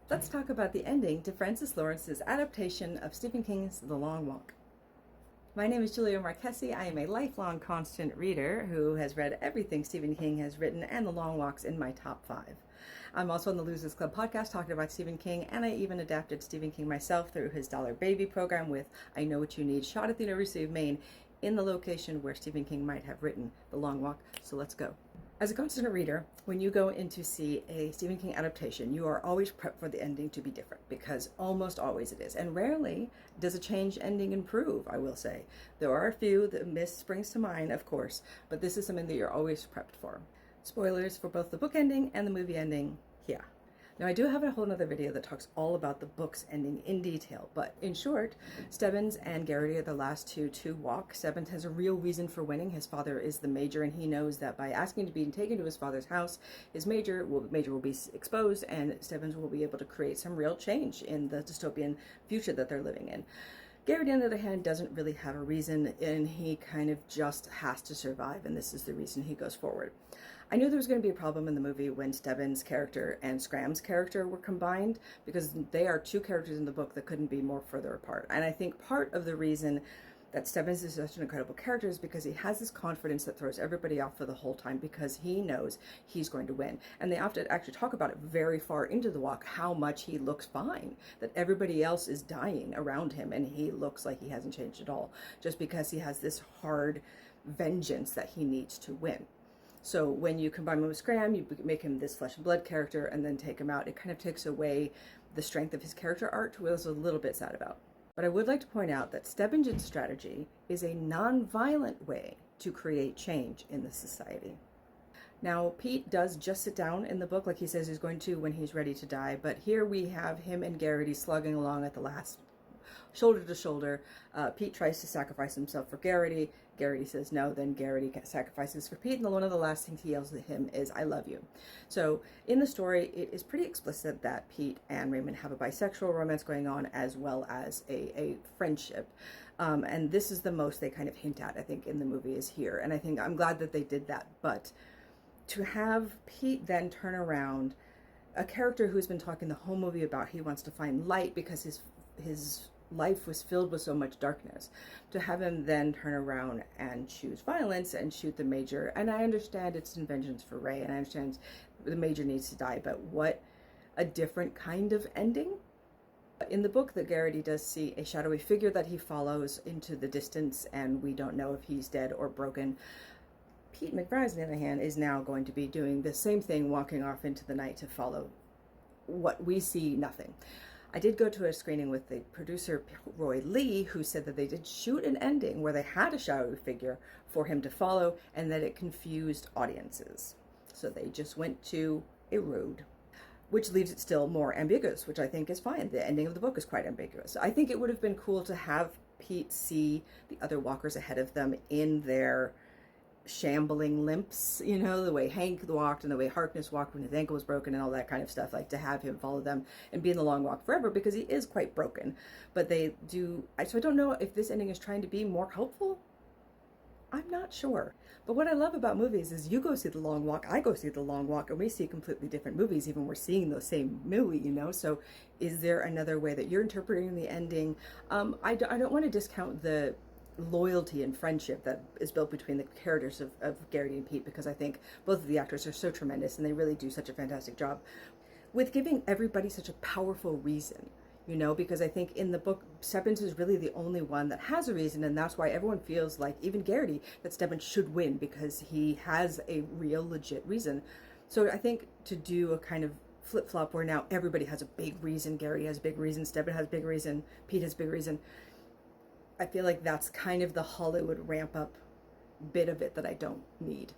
Let's talk about the ending to Francis Lawrence's adaptation of Stephen King's The Long Walk. My name is Julia Marchesi. I am a lifelong constant reader who has read everything Stephen King has written, and The Long Walk's in my top 5. I'm also on the Losers Club podcast talking about Stephen King, and I even adapted Stephen King myself through his Dollar Baby program with I Know What You Need, shot at the University of Maine in the location where Stephen King might have written The Long Walk. So let's go. As a constant reader, when you go in to see a Stephen King adaptation, you are always prepped for the ending to be different, because almost always it is. And rarely does a changed ending improve, I will say. There are a few that springs to mind, of course, but this is something that you're always prepped for. Spoilers for both the book ending and the movie ending here. Now, I do have a whole other video that talks all about the book's ending in detail, but in short, Stebbins and Garrity are the last two to walk. Stebbins has a real reason for winning. His father is the Major, and he knows that by asking to be taken to his father's house, his Major will be exposed, and Stebbins will be able to create some real change in the dystopian future that they're living in. Garrity, on the other hand, doesn't really have a reason, and he kind of just has to survive, and this is the reason he goes forward. I knew there was going to be a problem in the movie when Stebbins' character and Scram's character were combined, because they are two characters in the book that couldn't be more further apart. And I think part of the reason that Stebbins is such an incredible character is because he has this confidence that throws everybody off for the whole time, because he knows he's going to win. And they often actually talk about it very far into the walk, how much he looks fine, that everybody else is dying around him and he looks like he hasn't changed at all, just because he has this hard vengeance that he needs to win. So when you combine him with Scram, you make him this flesh and blood character, and then take him out, it kind of takes away the strength of his character arc, which I was a little bit sad about. But I would like to point out that Stebbins' strategy is a non-violent way to create change in the society. Now, Pete does just sit down in the book like he says he's going to when he's ready to die, but here we have him and Garrity slugging along at the last, shoulder to shoulder. Pete tries to sacrifice himself for Garrity. Garrity says no, then Garrity sacrifices for Pete, and one of the last things he yells at him is, "I love you." So in the story, it is pretty explicit that Pete and Raymond have a bisexual romance going on, as well as a friendship. And this is the most they kind of hint at, I think, in the movie is here. And I think I'm glad that they did that. But to have Pete then turn around, a character who's been talking the whole movie about he wants to find light because his life was filled with so much darkness, to have him then turn around and choose violence and shoot the Major. And I understand it's in vengeance for Ray, and I understand the Major needs to die, but what a different kind of ending. In the book, that Garrity does see a shadowy figure that he follows into the distance, and we don't know if he's dead or broken. Pete McBride, on the other hand, is now going to be doing the same thing, walking off into the night to follow what we see nothing. I did go to a screening with the producer, Roy Lee, who said that they did shoot an ending where they had a shadowy figure for him to follow, and that it confused audiences. So they just went to a road, which leaves it still more ambiguous, which I think is fine. The ending of the book is quite ambiguous. I think it would have been cool to have Pete see the other walkers ahead of them in their shambling limps, you know, the way Hank walked and the way Harkness walked when his ankle was broken and all that kind of stuff, like to have him follow them and be in the long walk forever, because he is quite broken. But they do, so I don't know if this ending is trying to be more helpful. I'm not sure. But what I love about movies is you go see The Long Walk, I go see The Long Walk, and we see completely different movies, even we're seeing the same movie, you know? So is there another way that you're interpreting the ending? I don't want to discount the loyalty and friendship that is built between the characters of Garrity and Pete, because I think both of the actors are so tremendous, and they really do such a fantastic job with giving everybody such a powerful reason, you know, because I think in the book, Stebbins is really the only one that has a reason, and that's why everyone feels like, even Garrity, that Stebbins should win, because he has a real legit reason. So I think to do a kind of flip-flop where now everybody has a big reason, Garrity has a big reason, Stebbins has a big reason, Pete has a big reason, I feel like that's kind of the Hollywood ramp up bit of it that I don't need.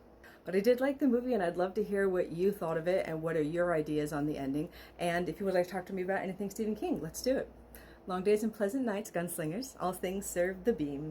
But I did like the movie, and I'd love to hear what you thought of it and what are your ideas on the ending. And if you would like to talk to me about anything Stephen King, let's do it. Long days and pleasant nights, gunslingers. All things serve the beam.